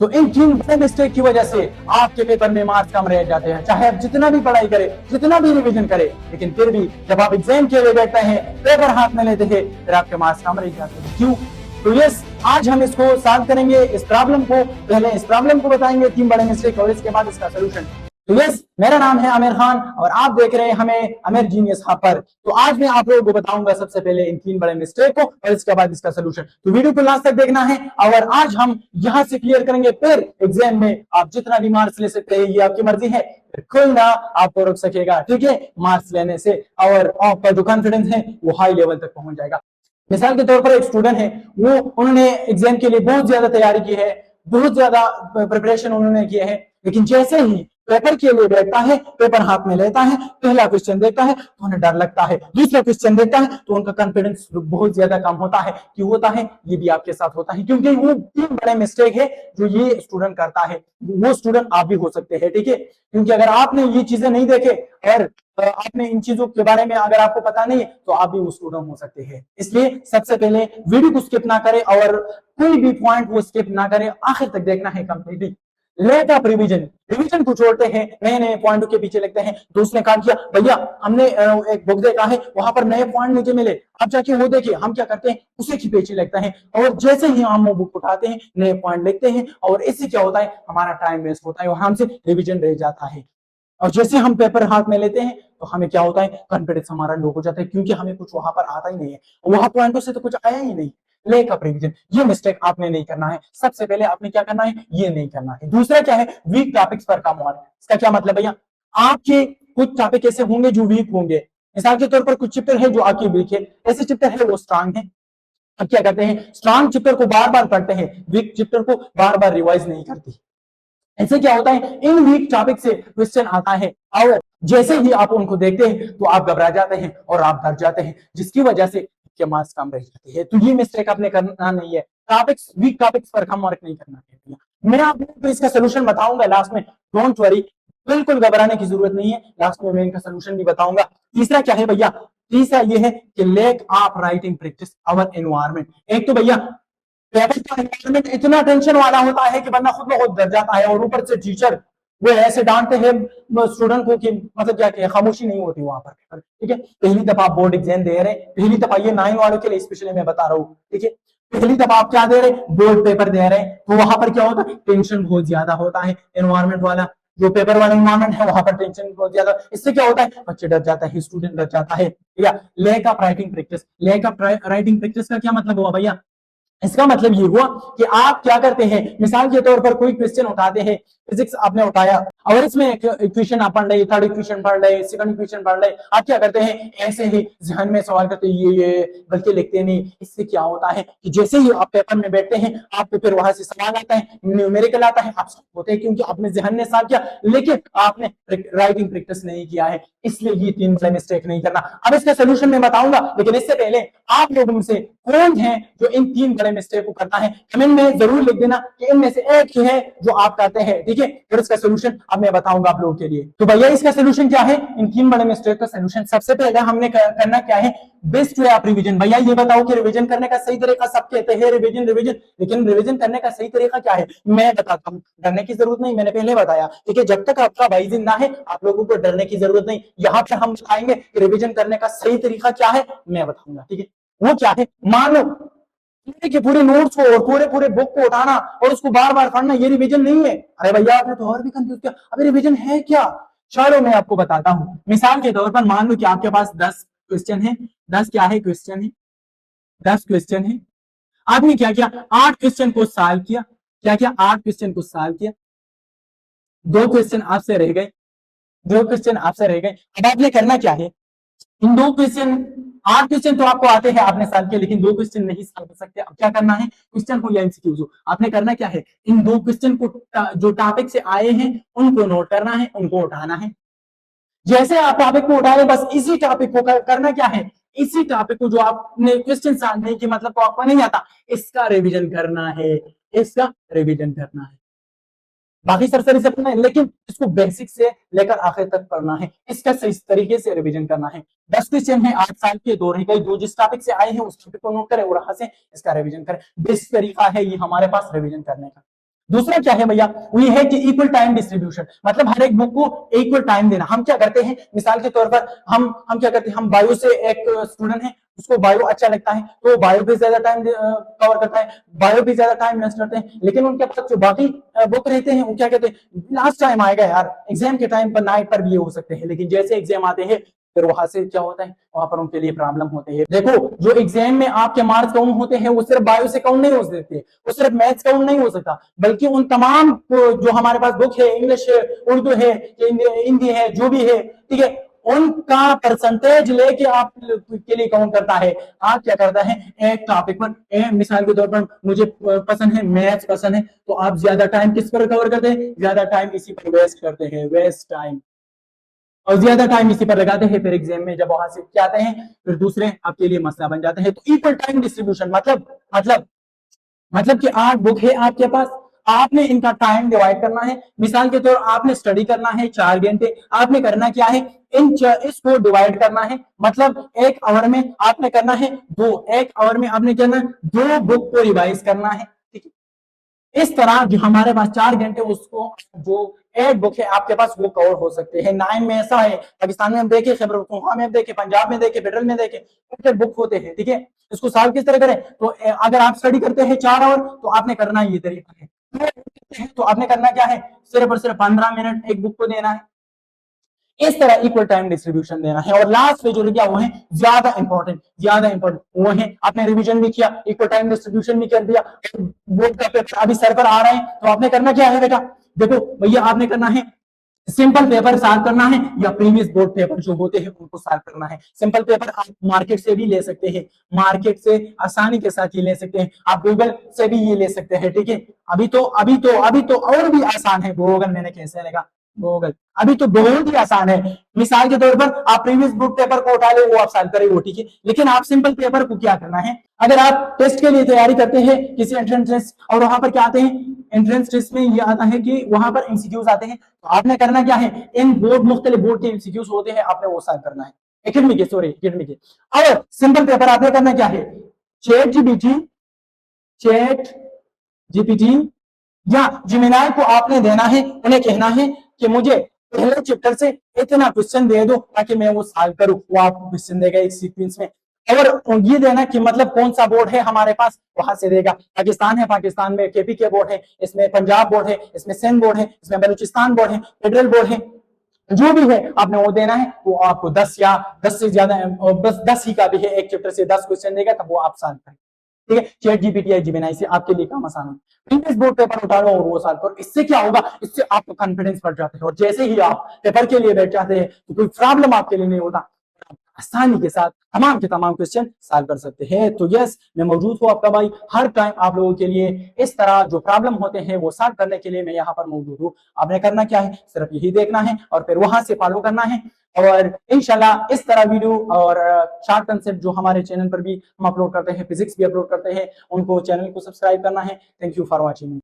तो इन तीन बड़े मिस्टेक की वजह से आपके पेपर में मार्क्स कम रह जाते हैं। चाहे आप जितना भी पढ़ाई करें, जितना भी रिवीजन करें, लेकिन फिर भी जब आप एग्जाम के लिए बैठते हैं, पेपर हाथ में लेते हैं, फिर आपके मार्क्स कम रह जाते हैं। क्यों? तो यस, आज हम इसको सॉल्व करेंगे, इस प्रॉब्लम को। पहले इस प्रॉब्लम को बताएंगे, तीन बड़े मिस्टेक, और इसके बाद इसका सोल्यूशन। तो यस, मेरा नाम है आमिर खान और आप देख रहे हैं हमें आमिर जीनियस हब पर। तो आज मैं आप लोगों को बताऊंगा सबसे पहले इन तीन बड़े मिस्टेक को और इसके बाद इसका सोल्यूशन। तो वीडियो को लास्ट तक देखना है और आज हम यहां से क्लियर करेंगे, फिर एग्जाम में आप जितना भी मार्क्स ले सकते हैं, ये आपकी मर्जी है, कोई ना आपको रोक सकेगा, ठीक है, मार्क्स लेने से। और आपका जो कॉन्फिडेंस है वो हाई लेवल तक पहुंच जाएगा। मिसाल के तौर पर एक स्टूडेंट है, वो उन्होंने एग्जाम के लिए बहुत ज्यादा तैयारी की है, बहुत ज्यादा प्रिपरेशन उन्होंने की है, लेकिन जैसे ही पेपर के लिए बैठता है, पेपर हाथ में लेता है, पहला क्वेश्चन देखता है तो उन्हें डर लगता है, दूसरा क्वेश्चन देखता है तो उनका कॉन्फिडेंस बहुत ज्यादा कम होता है। क्यों होता है? ये भी आपके साथ होता है, क्योंकि वो तीन बड़े मिस्टेक है जो ये स्टूडेंट करता है, वो स्टूडेंट आप भी हो सकते हैं, ठीक है। क्योंकि अगर आपने ये चीजें नहीं देखे और आपने इन चीजों के बारे में अगर आपको पता नहीं है, तो आप भी वो स्टूडेंट हो सकते हैं। इसलिए सबसे पहले वीडियो को स्किप ना करें और कोई भी पॉइंट वो स्किप ना करें, आखिर तक देखना है completely. Late of revision, revision को छोड़ते हैं, नए नए पॉइंटों के पीछे लगते हैं। दोस्त ने कहा किया, भैया हमने एक बुक देखा है, वहां पर नए पॉइंट मुझे मिले, आप जाके वो देखिए। हम क्या करते हैं, उसी के पीछे लगते हैं और जैसे ही हम वो बुक उठाते हैं, नए पॉइंट लिखते हैं और इससे क्या होता है, हमारा टाइम वेस्ट होता है और हमसे रिवीजन रह जाता है। और जैसे हम पेपर हाथ में लेते हैं तो हमें क्या होता है, कॉन्फिडेंस हमारा लो हो जाता है, क्योंकि हमें कुछ वहां पर आता ही नहीं है, वहां पॉइंटों से तो कुछ आया ही नहीं। लेक ऑफ रिवीजन, ये मिस्टेक आपने नहीं करना है। सबसे पहले आपने क्या करना है, ये नहीं करना है। दूसरा क्या है, वीक टॉपिक्स पर कम मार्क। इसका क्या मतलब भैया, आपके कुछ टॉपिक ऐसे होंगे जो वीक होंगे। मिसाल के तौर पर कुछ चैप्टर है जो आपके वीक है, ऐसे चैप्टर है वो स्ट्रांग है। अब क्या करते हैं, स्ट्रांग चैप्टर को बार बार पढ़ते हैं, वीक चैप्टर को बार बार रिवाइज नहीं करती। ऐसे क्या होता है, इन वीक टॉपिक से क्वेश्चन आता है और जैसे ही आप उनको देखते हैं तो आप घबरा जाते हैं और आप डर जाते हैं, जिसकी वजह से आपके मार्क्स कम रह जाते हैं। तो ये मिस्टेक आपने करना नहीं है, टॉपिक्स वीक टॉपिक्स पर कम मार्क नहीं करना है। मैं आपको इसका सोल्यूशन बताऊंगा लास्ट में, डोंट वरी, बिल्कुल घबराने की जरूरत नहीं है, लास्ट में मैं इनका सोल्यूशन भी बताऊंगा। तीसरा क्या है भैया, तीसरा ये है कि lack of writing practice our environment. एक तो भैया पेपर का एनवायरमेंट इतना टेंशन वाला होता है कि बंदा खुद ब खुद डर जाता है, और ऊपर से टीचर वो ऐसे डांटते हैं स्टूडेंट को कि मतलब क्या खामोशी नहीं होती वहां पर, ठीक है। पहली दफा आप बोर्ड एग्जाम दे रहे हैं, पहली दफा, ये 9 वालों के लिए स्पेशली मैं बता रहा हूँ, ठीक है। पहली दफा आप क्या दे रहे हैं, बोर्ड पेपर दे रहे हैं, तो वहां पर क्या होता है, टेंशन बहुत ज्यादा होता है। एनवायरमेंट वाला जो पेपर वाला एनवायरमेंट है, वहां पर टेंशन बहुत ज्यादा, इससे क्या होता है, बच्चे डर जाता है, स्टूडेंट डर जाता है। या lack of writing practice, lack of writing practice का क्या मतलब हुआ भैया, इसका मतलब ये हुआ कि आप क्या करते हैं, मिसाल के तौर पर कोई क्वेश्चन उठाते हैं, फिजिक्स आपने उठाया और इसमें एक इक्वेशन आप पढ़ रहे, थर्ड इक्वेशन पढ़ रहे, सेकंड इक्वेशन पढ़ रहे, आप क्या करते हैं, ऐसे ही ध्यान में सवाल करते ये बल्कि लिखते नहीं। इससे क्या होता है कि जैसे ही आप पेपर में बैठते हैं, आपको फिर वहां से सवाल आता है, न्यूमेरिकल आता है, आप होते हैं, क्योंकि आपने ध्यान में सवाल किया लेकिन आपने राइटिंग प्रैक्टिस नहीं किया है। इसलिए ये तीन बड़े मिस्टेक नहीं करना। अब इसका सोल्यूशन मैं बताऊंगा, लेकिन इससे पहले आप लोगों में से कौन है जो इन तीन बड़े मिस्टेक को करता है, कमेंट में जरूर लिख देना कि इनमें से एक ही है जो आप करते हैं, ठीक है। फिर इसका सोल्यूशन अब मैं बताऊंगा आप लोगों के लिए। तो भैया इसका सोल्यूशन क्या है, इन तीन बड़े मिस्टेक का सोल्यूशन सबसे पहले हमने करना क्या है, बेस्ट वे ऑफ रिवीजन। भैया ये बताओ कि रिवीजन करने का सही तरीका, सब कहते हैं रिवीजन रिवीजन, लेकिन रिवीजन करने का सही तरीका क्या है, मैं बताता हूँ। डरने की जरूरत नहीं, मैंने पहले बताया, ठीक है। जब तक आपका भाई जिंदा है आप लोगों को डरने की जरूरत नहीं। यहाँ पर हम बताएंगे कि रिवीजन करने का सही तरीका क्या है, मैं बताऊंगा, ठीक है। वो क्या है, मान लो कि पूरे नोट्स को और पूरे पूरे बुक को उठाना और उसको बार बार पढ़ना, ये रिवीजन नहीं है। अरे भैया आपने तो और भी कंफ्यूज किया, अभी रिवीजन है क्या, चलो मैं आपको बताता हूं। मिसाल के तौर पर मान लो कि आपके पास 10 क्वेश्चन है, 10 क्या है क्वेश्चन है, 10 क्वेश्चन है। आपने क्या किया, 8 क्वेश्चन को सॉल्व किया, क्या किया, 8 क्वेश्चन को सॉल्व किया, 2 क्वेश्चन आपसे रह गए, 2 क्वेश्चन आपसे रह गए। अब आपने करना क्या है, इन 2 क्वेश्चन, 8 क्वेश्चन तो आपको आते हैं, आपने सॉल्व किया, लेकिन 2 क्वेश्चन नहीं सॉल्व कर सकते। अब क्या करना है, क्वेश्चन को या एमसीक्यूज हो, आपने करना क्या है, इन 2 क्वेश्चन को जो टॉपिक से आए हैं उनको नोट करना है, उनको उठाना है। जैसे आप टॉपिक को उठा रहे, बस इसी टॉपिक को करना क्या है, इसी टॉपिक को जो आपने क्वेश्चन सॉल्व नहीं किया, मतलब को आपको नहीं आता, इसका रिवीजन करना है, इसका रिवीजन करना है। बाकी सरसरी से पढ़ना है, लेकिन इसको बेसिक से लेकर आखिर तक पढ़ना है, इसका सही तरीके से रिवीजन करना है। 10 क्वेश्चन है, 8 साल के, 2 रह गई, 2 जिस टॉपिक से आए हैं उस टॉपिक को नोट करें और वहां से इसका रिवीजन करें। बेसिक तरीका है ये हमारे पास रिवीजन करने का। दूसरा क्या है भैया, वो ये है कि इक्वल टाइम डिस्ट्रीब्यूशन, मतलब हर एक बुक को इक्वल टाइम देना। हम क्या करते हैं, मिसाल के तौर पर हम क्या करते हैं, हम बायो से एक स्टूडेंट है, उसको बायो अच्छा लगता है तो बायो भी ज्यादा टाइम कवर करता है, बायो भी ज्यादा टाइम इन्वेस्ट करते हैं। लेकिन उनके पास जो बाकी बुक रहते हैं वो क्या कहते हैं, लास्ट टाइम आएगा यार, एग्जाम के टाइम पर नाइट पर भी ये हो सकते हैं, लेकिन जैसे एग्जाम आते हैं फिर वहां से क्या होता है, वहां पर उनके लिए प्रॉब्लम होती है। देखो जो एग्जाम में आपके मार्क्स काउंट होते हैं वो सिर्फ बायो से काउंट नहीं हो सकते, वो सिर्फ मैथ्स काउंट नहीं हो सकता, बल्कि उन तमाम जो हमारे पास बुक है, इंग्लिश है, उर्दू है, हिंदी है, जो भी है, ठीक है, उनका परसेंटेज लेके आप के लिए काउंट करता है। आप क्या करता है, एक टॉपिक पर मिसाल के तौर पर मुझे पसंद है मैथ्स पसंद है, तो आप ज्यादा टाइम किस पर कवर करते हैं, ज्यादा टाइम इसी पर वेस्ट करते हैं, वेस्ट टाइम, और ज्यादा टाइम इसी पर लगाते हैं। फिर एग्जाम में जब वहां से क्या आते हैं, फिर दूसरे आपके लिए मसला बन जाते हैं। तो इक्वल टाइम डिस्ट्रीब्यूशन मतलब कि 8 बुक है आपके पास, आपने इनका टाइम डिवाइड करना है। मिसाल के तौर आपने स्टडी करना है 4 घंटे, आपने करना क्या है, इसको डिवाइड करना है, मतलब 1 आवर में आपने करना है 1 आवर में आपने करना है 2 बुक को रिवाइज करना है, ठीक है। इस तरह जो हमारे पास 4 घंटे, उसको जो 8 बुक है आपके पास वो कवर हो सकते हैं। 9 में ऐसा है, पाकिस्तान में हम देखें, खैबर पख्तूनख्वा में देखें, पंजाब में देखें, फेडरल में देखें, बुक होते हैं, ठीक है। इसको सॉल्व किस तरह करें, तो अगर आप स्टडी करते हैं 4 आवर तो आपने करना ये तरीका है, तो आपने करना क्या है, सिर्फ और सिर्फ 15 मिनट एक बुक को देना है। इस तरह इक्वल टाइम डिस्ट्रीब्यूशन देना है। और लास्ट में जो क्या वो है ज्यादा इंपॉर्टेंट वो है, आपने रिवीजन भी किया, इक्वल टाइम डिस्ट्रीब्यूशन भी कर दिया, बोर्ड का पेपर अभी सर पर आ रहे हैं, तो आपने करना क्या है बेटा, देखो भैया आपने करना है सिंपल पेपर सॉल्व करना है या प्रीवियस बोर्ड पेपर जो होते हैं उनको सॉल्व करना है। सिंपल पेपर आप मार्केट से भी ले सकते हैं, मार्केट से आसानी के साथ ये ले सकते हैं, आप गूगल से भी ये ले सकते हैं, ठीक है। अभी तो और भी आसान है गूगल, मैंने कैसे लगा गूगल, अभी तो बहुत ही आसान है। मिसाल के तौर पर आप प्रीवियस बुक पेपर को उठा ले, वो आप सॉल्व करें, वो ठीक है। लेकिन आप सिंपल पेपर को क्या करना है, अगर आप टेस्ट के लिए तैयारी करते हैं किसी एंट्रेंस टेस्ट, और वहां पर क्या आते हैं, एंट्रेंस टेस्ट में ये आता है कि वहां पर एमसीक्यूज आते हैं, तो आपने करना क्या है, इन मुख्तलिफ बोर्ड के एमसीक्यूज होते हैं, आपने वो सॉल्व करना है, एकेडमी के। और सिंपल पेपर आपने करना क्या है, चैट जीपीटी या जिमिनाई को आपने देना है, उन्हें कहना है कि मुझे पहले चैप्टर से इतना क्वेश्चन दे दो ताकि मैं वो सॉल्व करूं, वो आपको क्वेश्चन देगा एक सीक्वेंस में। और ये देना कि मतलब कौन सा बोर्ड है हमारे पास, वहां से देगा। पाकिस्तान है, पाकिस्तान में केपी के बोर्ड है, इसमें पंजाब बोर्ड है, इसमें सिंध बोर्ड है, इसमें बलूचिस्तान बोर्ड है, फेडरल बोर्ड है, जो भी है आपने वो देना है। वो आपको 10 या 10 से ज्यादा, बस 10 ही का भी है, एक चैप्टर से 10 क्वेश्चन देगा, तब वो आप सॉल्व करें, ठीक है। चैट जीपीटी या जिमिनाई से आपके लिए काम आसान होगा। प्रीवियस बोर्ड पेपर उठा लो और वो सॉल्व करो। इससे क्या होगा, इससे आपका कॉन्फिडेंस बढ़ जाता है, और जैसे ही आप पेपर के लिए बैठ जाते हैं तो कोई प्रॉब्लम आपके लिए नहीं होता, आसानी के साथ तमाम के तमाम क्वेश्चन सॉल्व कर सकते हैं। तो यस, मैं मौजूद हूँ आपका भाई, हर टाइम आप लोगों के लिए इस तरह जो प्रॉब्लम होते हैं वो सॉल्व करने के लिए मैं यहाँ पर मौजूद हूँ। आपने करना क्या है, सिर्फ यही देखना है और फिर वहां से फॉलो करना है। और इंशाल्लाह इस तरह वीडियो और शॉर्ट कंसेप्ट जो हमारे चैनल पर भी हम अपलोड करते हैं, फिजिक्स भी अपलोड करते हैं, उनको चैनल को सब्सक्राइब करना है। Thank you for watching.